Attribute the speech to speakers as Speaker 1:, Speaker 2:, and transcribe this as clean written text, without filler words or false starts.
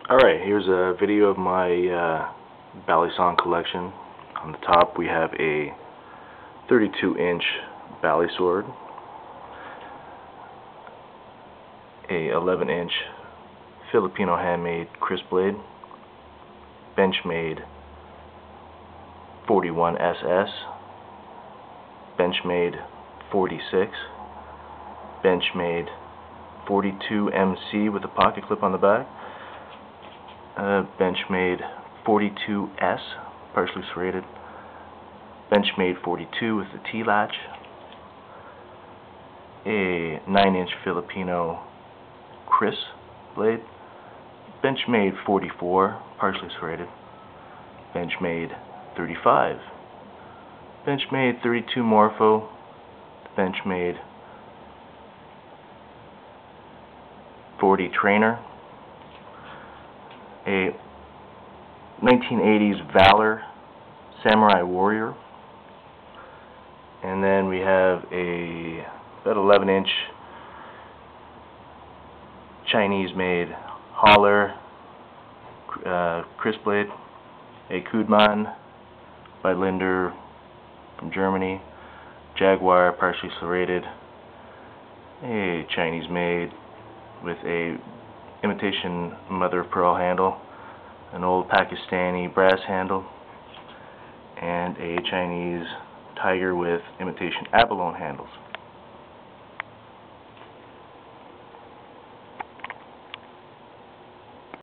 Speaker 1: Alright, here's a video of my Balisong collection. On the top we have a 32-inch Bali sword, a 11-inch Filipino handmade Chris blade, Benchmade 41 SS, Benchmade 46, Benchmade 42 MC with a pocket clip on the back, Benchmade 42S, partially serrated, Benchmade 42 with the T-latch, a 9-inch Filipino Chris blade, Benchmade 44, partially serrated, Benchmade 35, Benchmade 32 Morpho, Benchmade 40 Trainer, a 1980s Valor Samurai Warrior, and then we have about 11-inch Chinese-made Holler Chris blade, a Kudman by Linder from Germany, Jaguar partially serrated, a Chinese-made with a imitation mother of pearl handle, an old Pakistani brass handle, and a Chinese tiger with imitation abalone handles.